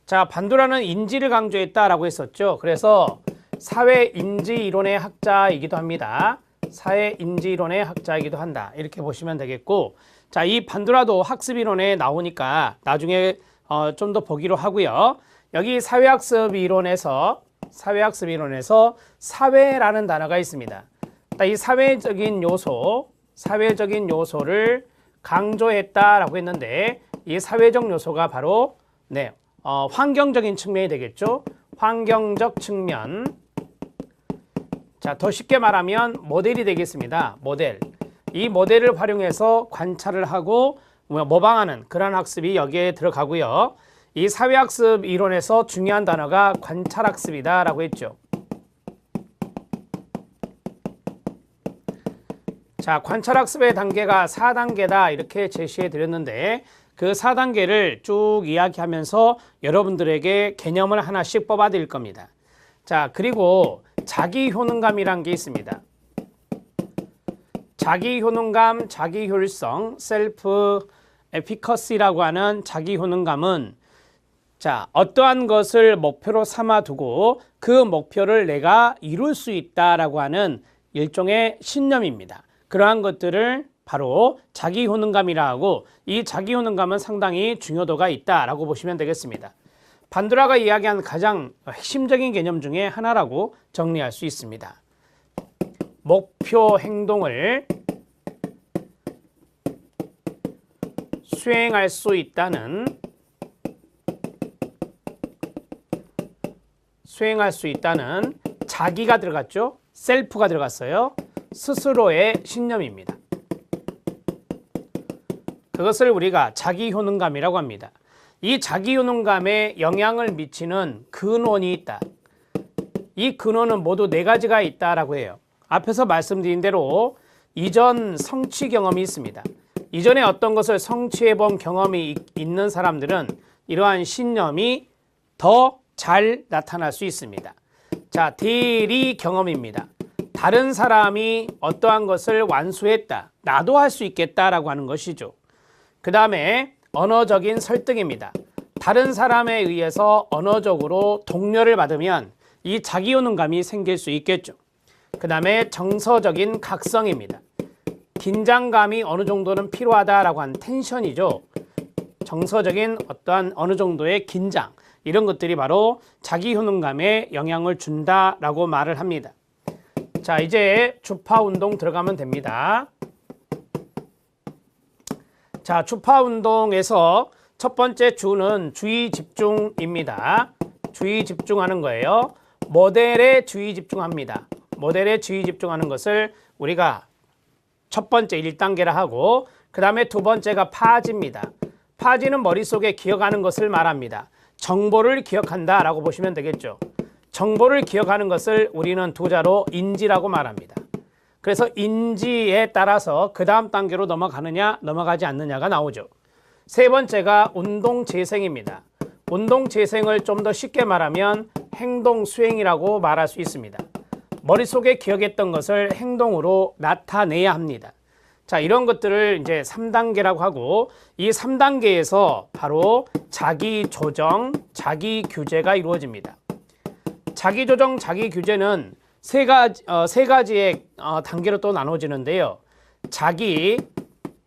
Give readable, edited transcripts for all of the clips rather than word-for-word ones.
자, 반도라는 인지를 강조했다라고 했었죠. 그래서 사회인지이론의 학자이기도 합니다. 사회인지이론의 학자이기도 한다. 이렇게 보시면 되겠고, 자, 이 반도라도 학습이론에 나오니까 나중에 좀 더 보기로 하고요. 여기 사회학습이론에서 사회라는 단어가 있습니다. 이 사회적인 요소를 강조했다라고 했는데, 이 사회적 요소가 바로 환경적인 측면이 되겠죠. 환경적 측면. 자, 더 쉽게 말하면 모델이 되겠습니다. 모델. 이 모델을 활용해서 관찰을 하고 모방하는 그런 학습이 여기에 들어가고요. 이 사회학습 이론에서 중요한 단어가 관찰학습이다라고 했죠. 자, 관찰학습의 단계가 4단계다 이렇게 제시해 드렸는데, 그 4단계를 쭉 이야기하면서 여러분들에게 개념을 하나씩 뽑아 드릴 겁니다. 자, 그리고 자기효능감이란 게 있습니다. 자기효능감, 자기효율성, 셀프 에피커시라고 하는 자기효능감은, 자, 어떠한 것을 목표로 삼아두고 그 목표를 내가 이룰 수 있다라고 하는 일종의 신념입니다. 그러한 것들을 바로 자기효능감이라 하고, 이 자기효능감은 상당히 중요도가 있다라고 보시면 되겠습니다. 반도라가 이야기한 가장 핵심적인 개념 중에 하나라고 정리할 수 있습니다. 목표 행동을 수행할 수 있다는 자기가 들어갔죠. 셀프가 들어갔어요. 스스로의 신념입니다. 그것을 우리가 자기효능감이라고 합니다. 이 자기효능감에 영향을 미치는 근원이 있다. 이 근원은 모두 4가지가 있다라고 해요. 앞에서 말씀드린 대로 이전 성취 경험이 있습니다. 이전에 어떤 것을 성취해 본 경험이 있는 사람들은 이러한 신념이 더 잘 나타날 수 있습니다. 자, 대리 경험입니다. 다른 사람이 어떠한 것을 완수했다, 나도 할 수 있겠다라고 하는 것이죠. 그 다음에 언어적인 설득입니다. 다른 사람에 의해서 언어적으로 독려를 받으면 이 자기효능감이 생길 수 있겠죠. 그 다음에 정서적인 각성입니다. 긴장감이 어느 정도는 필요하다라고 하는 텐션이죠. 정서적인 어떠한 어느 정도의 긴장, 이런 것들이 바로 자기효능감에 영향을 준다라고 말을 합니다. 자, 이제 주파운동 들어가면 됩니다. 자, 주파운동에서 첫 번째 주는 주의 집중입니다. 주의 집중하는 거예요. 모델에 주의 집중합니다. 모델에 주의 집중하는 것을 우리가 첫 번째 1단계라 하고, 그 다음에 두 번째가 파지입니다. 파지는 머릿속에 기억하는 것을 말합니다. 정보를 기억한다라고 보시면 되겠죠. 정보를 기억하는 것을 우리는 두자로 인지라고 말합니다. 그래서 인지에 따라서 그 다음 단계로 넘어가느냐 넘어가지 않느냐가 나오죠. 세 번째가 운동재생입니다. 운동재생을 좀 더 쉽게 말하면 행동수행이라고 말할 수 있습니다. 머릿속에 기억했던 것을 행동으로 나타내야 합니다. 자, 이런 것들을 이제 3단계라고 하고, 이 3단계에서 바로 자기조정, 자기규제가 이루어집니다. 자기조정, 자기규제는 세 가지의 단계로 또 나눠지는데요. 자기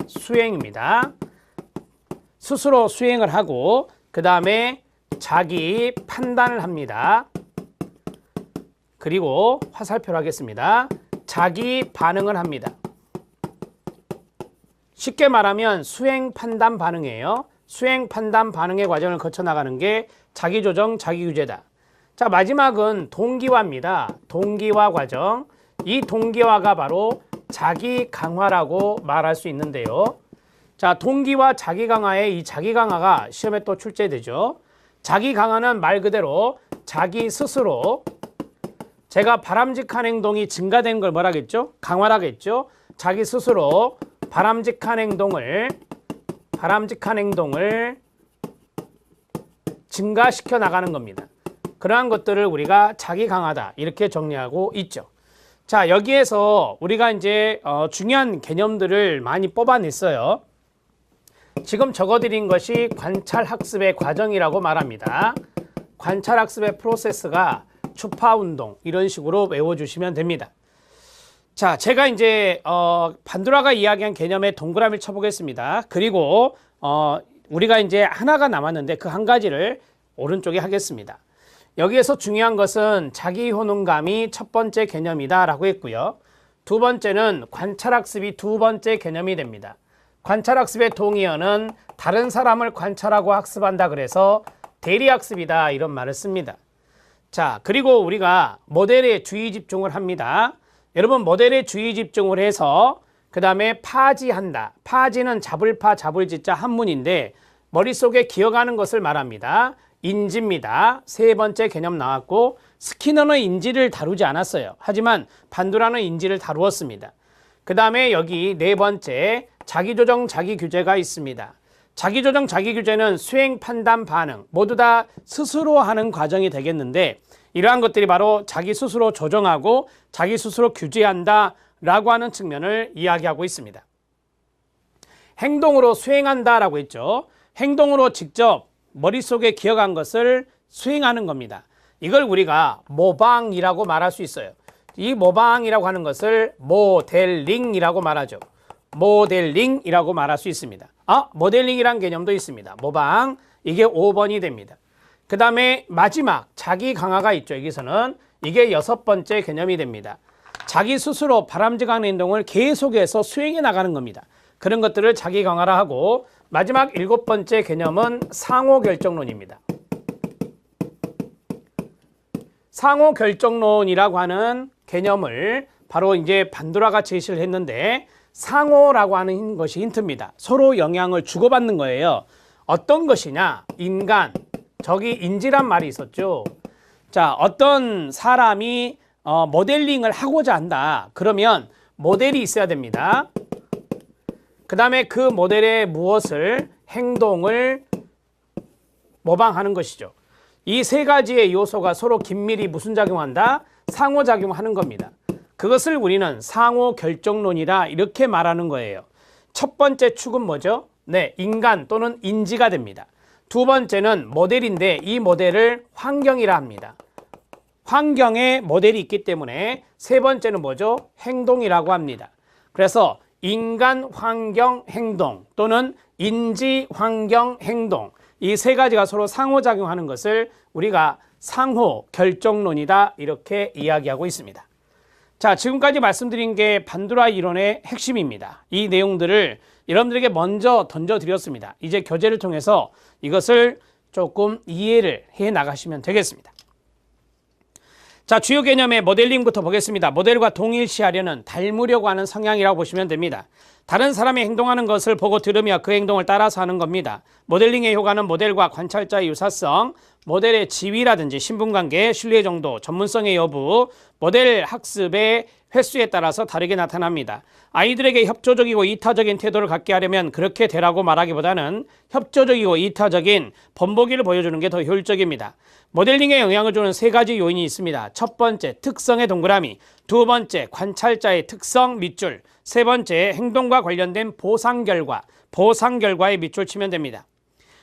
수행입니다. 스스로 수행을 하고, 그 다음에 자기 판단을 합니다. 그리고 화살표로 하겠습니다. 자기 반응을 합니다. 쉽게 말하면 수행, 판단, 반응이에요. 수행, 판단, 반응의 과정을 거쳐 나가는 게 자기조정, 자기규제다. 자, 마지막은 동기화입니다. 동기화 과정. 이 동기화가 바로 자기 강화라고 말할 수 있는데요. 자, 동기화, 자기 강화의 이 자기 강화가 시험에 또 출제되죠. 자기 강화는 말 그대로 자기 스스로, 제가 바람직한 행동이 증가된 걸 뭐라겠죠? 강화라겠죠. 자기 스스로 바람직한 행동을 증가시켜 나가는 겁니다. 그러한 것들을 우리가 자기 강화다 이렇게 정리하고 있죠. 자, 여기에서 우리가 이제 중요한 개념들을 많이 뽑아냈어요. 지금 적어드린 것이 관찰학습의 과정이라고 말합니다. 관찰학습의 프로세스가 추파운동 이런 식으로 외워주시면 됩니다. 자, 제가 이제 반도라가 이야기한 개념에 동그라미를 쳐보겠습니다. 그리고 우리가 이제 하나가 남았는데 그 한 가지를 오른쪽에 하겠습니다. 여기에서 중요한 것은 자기효능감이 첫 번째 개념이다 라고 했고요. 두 번째는 관찰학습이 두 번째 개념이 됩니다. 관찰학습의 동의어는 다른 사람을 관찰하고 학습한다 그래서 대리학습이다 이런 말을 씁니다. 자, 그리고 우리가 모델에 주의 집중을 합니다. 여러분 모델에 주의 집중을 해서 그 다음에 파지한다. 파지는 잡을 파 잡을 지자 한문인데 머릿속에 기억하는 것을 말합니다. 인지입니다. 세 번째 개념 나왔고 스키너는 인지를 다루지 않았어요. 하지만 반도라는 인지를 다루었습니다. 그 다음에 여기 네 번째 자기조정 자기규제가 있습니다. 자기조정 자기규제는 수행 판단 반응 모두 다 스스로 하는 과정이 되겠는데 이러한 것들이 바로 자기 스스로 조정하고 자기 스스로 규제한다 라고 하는 측면을 이야기하고 있습니다. 행동으로 수행한다 라고 했죠. 행동으로 직접 머릿속에 기억한 것을 수행하는 겁니다. 이걸 우리가 모방이라고 말할 수 있어요. 이 모방이라고 하는 것을 모델링이라고 말하죠. 모델링이라고 말할 수 있습니다. 모델링이란 개념도 있습니다. 모방, 이게 5번이 됩니다. 그 다음에 마지막 자기 강화가 있죠. 여기서는 이게 6번째 개념이 됩니다. 자기 스스로 바람직한 행동을 계속해서 수행해 나가는 겁니다. 그런 것들을 자기 강화라 하고 마지막 7번째 개념은 상호결정론입니다. 상호결정론이라고 하는 개념을 바로 이제 반도라가 제시를 했는데 상호라고 하는 것이 힌트입니다. 서로 영향을 주고받는 거예요. 어떤 것이냐? 인간, 저기 인지란 말이 있었죠. 자, 어떤 사람이 모델링을 하고자 한다. 그러면 모델이 있어야 됩니다. 그 다음에 그 모델의 무엇을 행동을 모방하는 것이죠. 이 세 가지의 요소가 서로 긴밀히 무슨 작용한다? 상호작용하는 겁니다. 그것을 우리는 상호결정론이다 이렇게 말하는 거예요. 첫 번째 축은 뭐죠? 네, 인간 또는 인지가 됩니다. 두 번째는 모델인데 이 모델을 환경이라 합니다. 환경에 모델이 있기 때문에 세 번째는 뭐죠? 행동이라고 합니다. 그래서 인간, 환경, 행동 또는 인지, 환경, 행동 이 세 가지가 서로 상호작용하는 것을 우리가 상호결정론이다 이렇게 이야기하고 있습니다. 자, 지금까지 말씀드린 게 반도라 이론의 핵심입니다. 이 내용들을 여러분들에게 먼저 던져드렸습니다. 이제 교재를 통해서 이것을 조금 이해를 해 나가시면 되겠습니다. 자, 주요 개념의 모델링부터 보겠습니다. 모델과 동일시하려는 닮으려고 하는 성향이라고 보시면 됩니다. 다른 사람이 행동하는 것을 보고 들으며 그 행동을 따라서 하는 겁니다. 모델링의 효과는 모델과 관찰자의 유사성, 모델의 지위라든지 신분관계, 신뢰 정도, 전문성의 여부, 모델 학습의 횟수에 따라서 다르게 나타납니다. 아이들에게 협조적이고 이타적인 태도를 갖게 하려면 그렇게 되라고 말하기보다는 협조적이고 이타적인 본보기를 보여주는 게 더 효율적입니다. 모델링에 영향을 주는 세 가지 요인이 있습니다. 첫 번째, 특성의 동그라미. 두 번째, 관찰자의 특성 밑줄. 세 번째, 행동과 관련된 보상 결과의 밑줄 치면 됩니다.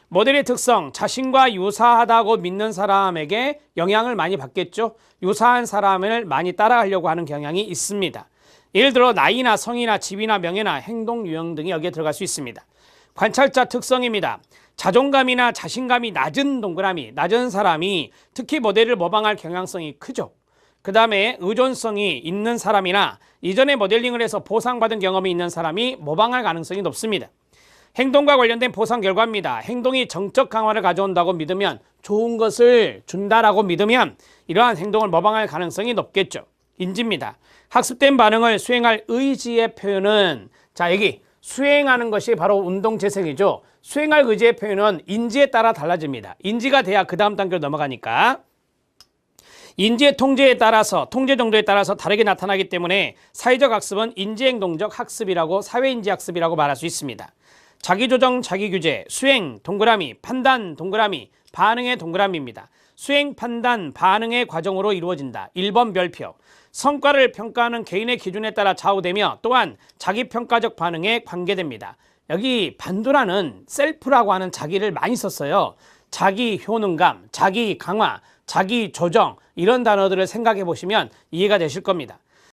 모델의 특성, 자신과 유사하다고 믿는 사람에게 영향을 많이 받겠죠. 유사한 사람을 많이 따라하려고 하는 경향이 있습니다. 예를 들어 나이나 성이나 집이나 명예나 행동 유형 등이 여기에 들어갈 수 있습니다. 관찰자 특성입니다. 자존감이나 자신감이 낮은 동그라미, 낮은 사람이 특히 모델을 모방할 경향성이 크죠. 그 다음에 의존성이 있는 사람이나 이전에 모델링을 해서 보상받은 경험이 있는 사람이 모방할 가능성이 높습니다. 행동과 관련된 보상 결과입니다. 행동이 정적 강화를 가져온다고 믿으면, 좋은 것을 준다라고 믿으면 이러한 행동을 모방할 가능성이 높겠죠. 인지입니다. 학습된 반응을 수행할 의지의 표현은, 자, 여기 수행하는 것이 바로 운동재생이죠. 수행할 의지의 표현은 인지에 따라 달라집니다. 인지가 돼야 그 다음 단계로 넘어가니까. 인지의 통제에 따라서, 통제 정도에 따라서 다르게 나타나기 때문에 사회적 학습은 인지행동적 학습이라고, 사회인지 학습이라고 말할 수 있습니다. 자기조정, 자기규제, 수행, 동그라미, 판단, 동그라미, 반응의 동그라미입니다. 수행, 판단, 반응의 과정으로 이루어진다. 1번 별표. 성과를 평가하는 개인의 기준에 따라 좌우되며 또한 자기평가적 반응에 관계됩니다. 여기 반도라는 셀프라고 하는 자기를 많이 썼어요. 자기 효능감, 자기 강화, 자기 조정 이런 단어들을 생각해 보시면 이해가 되실 겁니다.